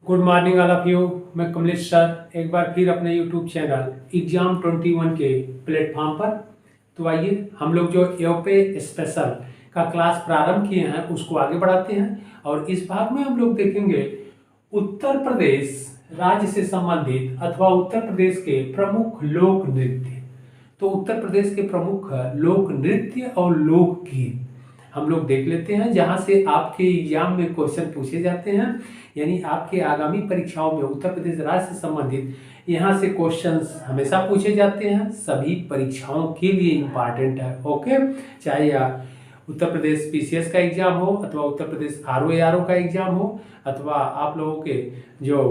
Good morning all of you. मैं Kamlesh sir एक बार फिर अपने यूट्यूब चैनल एग्जाम 21 के प्लेटफॉर्म पर। तो आइए हम लोग जो यूपी स्पेशल का क्लास प्रारंभ किए हैं उसको आगे बढ़ाते हैं और इस भाग में हम लोग देखेंगे उत्तर प्रदेश राज्य से संबंधित अथवा उत्तर प्रदेश के प्रमुख लोक नृत्य। तो उत्तर प्रदेश के प्रमुख लोक नृत्य और लोकगीत हम लोग देख लेते हैं, जहां से आपके एग्जाम में क्वेश्चन पूछे जाते हैं, यानी आपके आगामी परीक्षाओं में उत्तर प्रदेश राज्य से संबंधित यहाँ से क्वेश्चंस हमेशा पूछे जाते हैं। सभी परीक्षाओं के लिए इम्पॉर्टेंट है। ओके, चाहे या उत्तर प्रदेश पीसीएस का एग्जाम हो अथवा उत्तर प्रदेश आरओ का एग्जाम हो अथवा आप लोगों के जो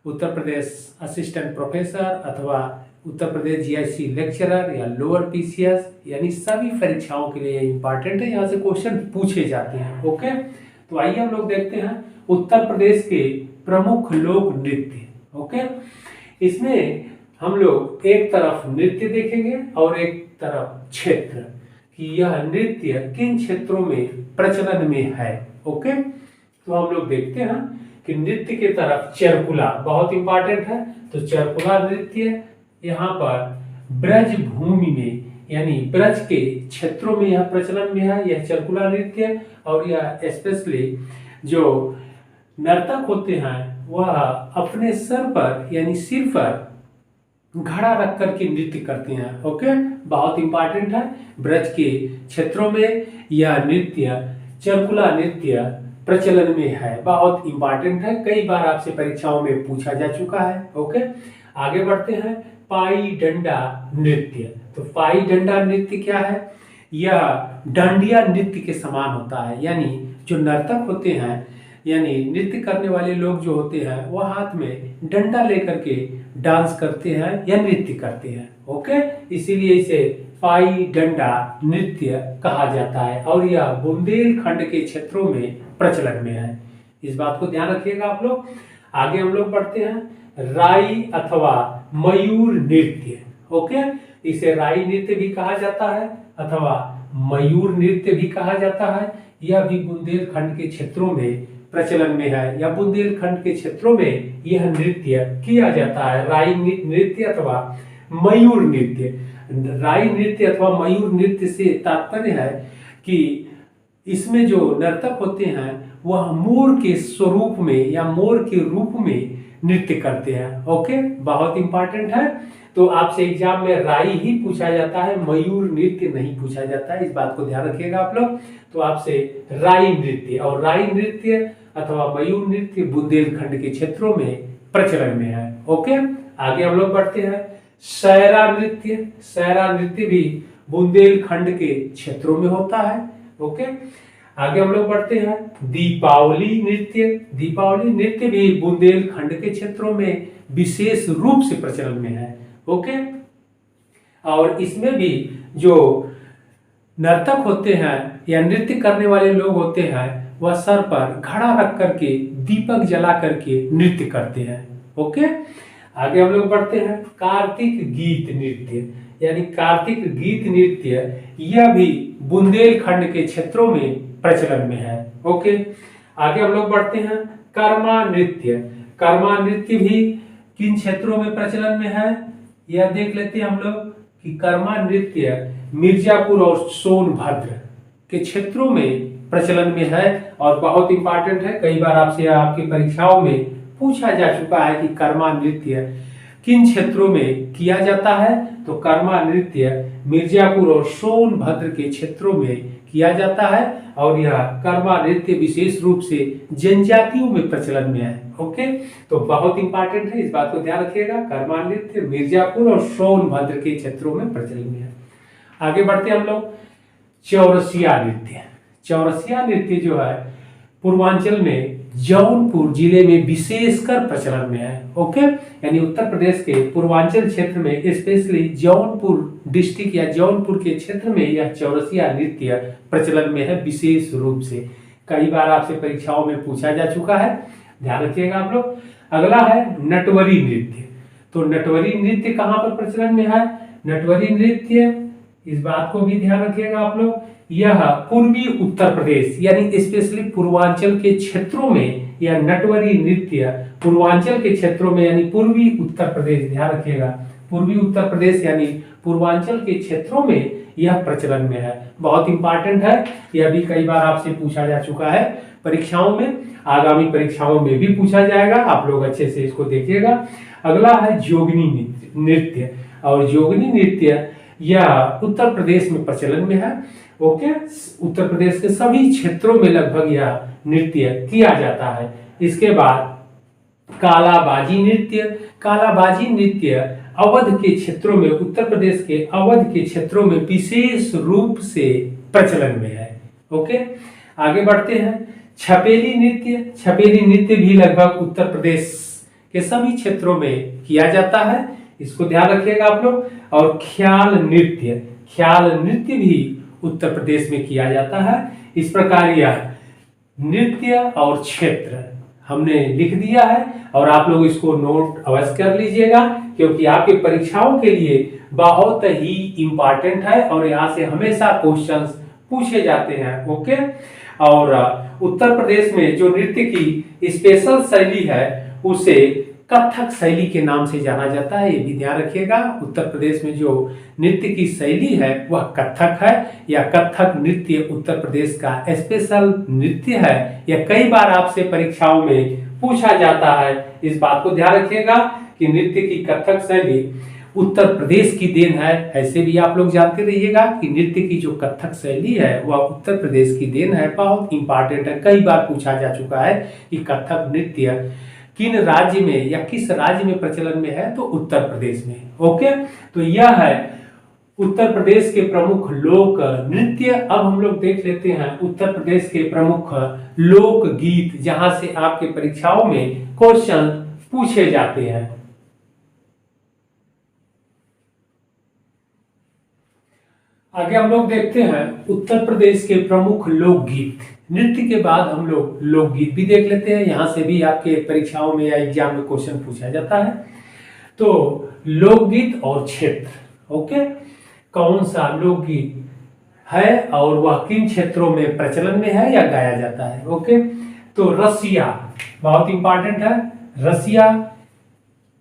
उत्तर प्रदेश असिस्टेंट प्रोफेसर अथवा उत्तर प्रदेश जीआईसी लेक्चरर या लोअर पीसीएस, यानी सभी परीक्षाओं के लिए इम्पॉर्टेंट है। यहाँ से क्वेश्चन पूछे जाते हैं। ओके, तो आइए हम लोग देखते हैं उत्तर प्रदेश के प्रमुख लोक नृत्य। ओके, इसमें हम लोग एक तरफ नृत्य देखेंगे और एक तरफ क्षेत्र कि यह नृत्य किन क्षेत्रों में प्रचलन में है। ओके, तो हम लोग देखते हैं कि नृत्य के तरफ चरकुला बहुत इंपॉर्टेंट है। तो चरकुला नृत्य यहाँ पर ब्रज भूमि में यानी ब्रज के क्षेत्रों में यह प्रचलन में है, यह चरकुला नृत्य। और यह स्पेशली जो नर्तक होते हैं वह अपने सर पर यानी सिर पर घड़ा रख करके नृत्य करते हैं। ओके, बहुत इंपॉर्टेंट है। ब्रज के क्षेत्रों में यह नृत्य चरकुला नृत्य प्रचलन में है, बहुत इंपॉर्टेंट है। कई बार आपसे परीक्षाओं में पूछा जा चुका है। ओके, आगे बढ़ते हैं। पाई डंडा नृत्य। तो पाई डंडा नृत्य क्या है? यह डांडिया नृत्य के समान होता है, यानी जो नर्तक होते हैं यानी नृत्य करने वाले लोग जो होते हैं वह हाथ में डंडा लेकर के डांस करते हैं या नृत्य करते हैं। ओके, इसीलिए इसे पाई डंडा नृत्य कहा जाता है और यह बुंदेलखंड के क्षेत्रों में प्रचलन में है। इस बात को ध्यान रखिएगा आप लोग। आगे हम लोग बढ़ते हैं। राई अथवा मयूर नृत्य। ओके, इसे राई नृत्य भी कहा जाता है अथवा मयूर नृत्य भी कहा जाता है। यह भी बुंदेलखंड के क्षेत्रों में प्रचलन में है या बुंदेलखंड के क्षेत्रों में यह नृत्य किया जाता है। राई नृत्य अथवा मयूर नृत्य। राई नृत्य अथवा मयूर नृत्य से तात्पर्य है कि इसमें जो नर्तक होते हैं वह मोर के स्वरूप में या मोर के रूप में नृत्य करते हैं। ओके, बहुत इंपॉर्टेंट है। तो आपसे एग्जाम में राई ही पूछा जाता है, मयूर नृत्य नहीं पूछा जाता है। इस बात को ध्यान रखिएगा आप लोग। तो आपसे राई नृत्य और राई नृत्य अथवा मयूर नृत्य बुंदेलखंड के क्षेत्रों में प्रचलन में है। ओके, आगे हम लोग बढ़ते हैं। सैरा नृत्य। सैरा नृत्य भी बुंदेलखंड के क्षेत्रों में होता है। ओके, आगे हम लोग बढ़ते हैं। दीपावली नृत्य। दीपावली नृत्य भी बुंदेलखंड के क्षेत्रों में विशेष रूप से प्रचलन में है। ओके, और इसमें भी जो नर्तक होते हैं या नृत्य करने वाले लोग होते हैं वह सर पर घड़ा रख करके दीपक जला करके नृत्य करते हैं। ओके, आगे हम लोग बढ़ते हैं। कार्तिक गीत नृत्य यानी कार्तिक गीत नृत्य, यह भी बुंदेलखंड के क्षेत्रों में प्रचलन में है। ओके, आगे हम लोग बढ़ते हैं। कर्मा नृत्य। कर्मा नृत्य भी किन क्षेत्रों में प्रचलन में है यह देख लेते हैं हम लोग कि कर्मा नृत्य मिर्जापुर और सोनभद्र के क्षेत्रों में प्रचलन में है और बहुत इंपॉर्टेंट है। कई बार आपसे आपकी परीक्षाओं में पूछा जा चुका है कि कर्मा नृत्य किन क्षेत्रों में किया जाता है। तो कर्मा नृत्य मिर्जापुर और सोनभद्र के क्षेत्रों में किया जाता है और यह कर्मा नृत्य विशेष रूप से जनजातियों में प्रचलन में है। ओके, तो बहुत इंपॉर्टेंट है, इस बात को ध्यान रखिएगा। कर्मा नृत्य मिर्जापुर और सोनभद्र के क्षेत्रों में प्रचलन में है। आगे बढ़ते हम लोग। चौरसिया नृत्य। चौरसिया नृत्य जो है पूर्वांचल में जौनपुर जिले में विशेषकर प्रचलन में है। ओके, यानी उत्तर प्रदेश के पूर्वांचल क्षेत्र में स्पेशली जौनपुर डिस्ट्रिक्ट या जौनपुर के क्षेत्र में यह चौरसिया नृत्य प्रचलन में है विशेष रूप से। कई बार आपसे परीक्षाओं में पूछा जा चुका है, ध्यान रखिएगा आप लोग। अगला है नटवरी नृत्य। तो नटवरी नृत्य कहाँ पर प्रचलन में है? नटवरी नृत्य, इस बात को भी ध्यान रखिएगा आप लोग, यह पूर्वी उत्तर प्रदेश यानी स्पेशली पूर्वांचल के क्षेत्रों में या नटवरी नृत्य पूर्वांचल के क्षेत्रों में यानी पूर्वी उत्तर प्रदेश, ध्यान रखिएगा, पूर्वी उत्तर प्रदेश यानी पूर्वांचल के क्षेत्रों में यह प्रचलन में है। बहुत इंपॉर्टेंट है, यह भी कई बार आपसे पूछा जा चुका है परीक्षाओं में, आगामी परीक्षाओं में भी पूछा जाएगा, आप लोग अच्छे से इसको देखिएगा। अगला है जोगनी नृत्य, और जोगनी नृत्य यह उत्तर प्रदेश में प्रचलन में है। ओके, उत्तर प्रदेश के सभी क्षेत्रों में लगभग यह नृत्य किया जाता है। इसके बाद कालाबाजी नृत्य, कालाबाजी नृत्य अवध के क्षेत्रों में, उत्तर प्रदेश के अवध के क्षेत्रों में विशेष रूप से प्रचलन में है। ओके, आगे बढ़ते हैं। छपेली नृत्य, छपेली नृत्य भी लगभग उत्तर प्रदेश के सभी क्षेत्रों में किया जाता है, इसको ध्यान रखिएगा आप लोग। और ख्याल नृत्य, ख्याल नृत्य भी उत्तर प्रदेश में किया जाता है। इस प्रकार यह नृत्य और क्षेत्र हमने लिख दिया है, और आप लोग इसको नोट अवश्य कर लीजिएगा, क्योंकि आपके परीक्षाओं के लिए बहुत ही इंपॉर्टेंट है और यहाँ से हमेशा क्वेश्चंस पूछे जाते हैं। ओके, और उत्तर प्रदेश में जो नृत्य की स्पेशल शैली है उसे कथक शैली के नाम से जाना जाता है, ये भी ध्यान रखिएगा। उत्तर प्रदेश में जो नृत्य की शैली है वह कथक है, या कथक नृत्य उत्तर प्रदेश का स्पेशल नृत्य है। यह कई बार आपसे परीक्षाओं में पूछा जाता है, इस बात को ध्यान रखिएगा कि नृत्य की कथक शैली उत्तर प्रदेश की देन है। ऐसे भी आप लोग जानते रहिएगा कि नृत्य की जो कथक शैली है वह उत्तर प्रदेश की देन है, बहुत इंपॉर्टेंट है। कई बार पूछा जा चुका है कि कथक नृत्य किन राज्य में या किस राज्य में प्रचलन में है, तो उत्तर प्रदेश में। ओके, तो यह है उत्तर प्रदेश के प्रमुख लोक नृत्य। अब हम लोग देख लेते हैं उत्तर प्रदेश के प्रमुख लोक गीत, जहां से आपके परीक्षाओं में क्वेश्चन पूछे जाते हैं। आगे हम लोग देखते हैं उत्तर प्रदेश के प्रमुख लोकगीत। नृत्य के बाद हम लोग लोकगीत भी देख लेते हैं, यहां से भी आपके परीक्षाओं में या एग्जाम में क्वेश्चन पूछा जाता है। तो लोकगीत और क्षेत्र, ओके, कौन सा लोकगीत है और वह किन क्षेत्रों में प्रचलन में है या गाया जाता है। ओके, तो रसिया बहुत इंपॉर्टेंट है। रसिया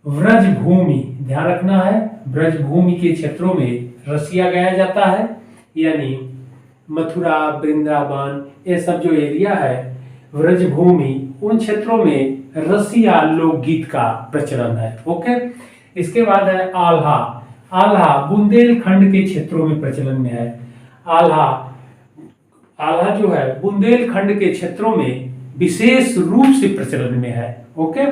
व्रजभूमि, ध्यान रखना है, ब्रजभूमि के क्षेत्रों में रसिया गाया जाता है, यानी मथुरा, वृंदावन, ये सब जो एरिया है व्रजभूमि, उन क्षेत्रों में रसिया लोकगीत का प्रचलन है। ओके, इसके बाद है आल्हा। आल्हा बुंदेलखंड के क्षेत्रों में प्रचलन में है। आल्हा, आल्हा जो है बुंदेलखंड के क्षेत्रों में विशेष रूप से प्रचलन में है। ओके,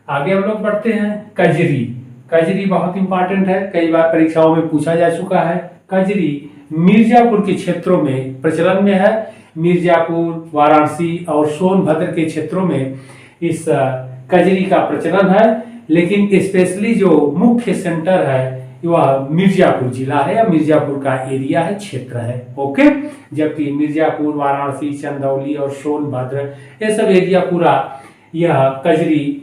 आगे हम लोग बढ़ते हैं। कजरी, कजरी बहुत इंपॉर्टेंट है, कई बार परीक्षाओं में पूछा जा चुका है। कजरी मिर्जापुर के क्षेत्रों में प्रचलन में है। मिर्जापुर, वाराणसी और सोनभद्र के क्षेत्रों में इस कजरी का प्रचलन है, लेकिन स्पेशली जो मुख्य सेंटर है वह मिर्जापुर जिला है या मिर्जापुर का एरिया है, क्षेत्र है। ओके, जबकि मिर्जापुर, वाराणसी, चंदौली और सोनभद्र ये सब एरिया पूरा यह कजरी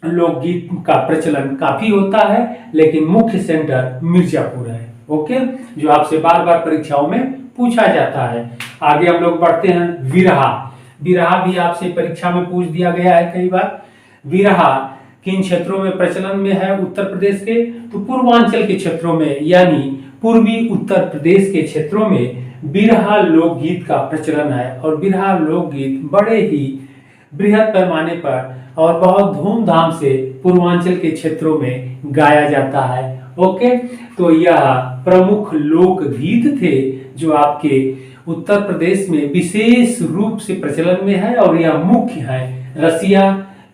लोकगीत का प्रचलन काफी होता है, लेकिन मुख्य सेंटर मिर्जापुर है। ओके, जो आपसे बार बार परीक्षाओं में पूछा जाता है। आगे हम लोग बढ़ते हैं विरहा। विरहा भी आपसे परीक्षा में पूछ दिया गया है कई बार। विरहा किन क्षेत्रों में प्रचलन में है उत्तर प्रदेश के, तो पूर्वांचल के क्षेत्रों में, यानी पूर्वी उत्तर प्रदेश के क्षेत्रों में बिरहा लोकगीत का प्रचलन है। और बिरहा लोकगीत बड़े ही बृहद पैमाने पर और बहुत धूमधाम से पूर्वांचल के क्षेत्रों में गाया जाता है। ओके, तो यह प्रमुख लोक गीत थे जो आपके उत्तर प्रदेश में विशेष रूप से प्रचलन में है, और यह मुख्य है रसिया,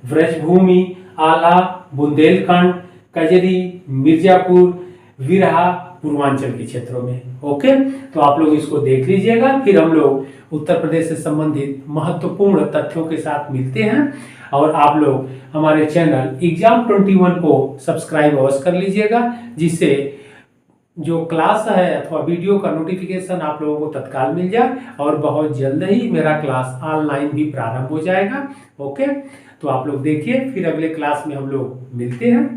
व्रजभूमि, आला, बुंदेलखंड, कजरी, मिर्जापुर, विरहा पूर्वांचल के क्षेत्रों में। ओके, तो आप लोग इसको देख लीजिएगा, फिर हम लोग उत्तर प्रदेश से संबंधित महत्वपूर्ण तथ्यों के साथ मिलते हैं। और आप लोग हमारे चैनल एग्जाम 21 को सब्सक्राइब अवश्य कर लीजिएगा, जिससे जो क्लास है अथवा वीडियो का नोटिफिकेशन आप लोगों को तत्काल मिल जाए, और बहुत जल्द ही मेरा क्लास ऑनलाइन भी प्रारंभ हो जाएगा। ओके, तो आप लोग देखिए, फिर अगले क्लास में हम लोग मिलते हैं।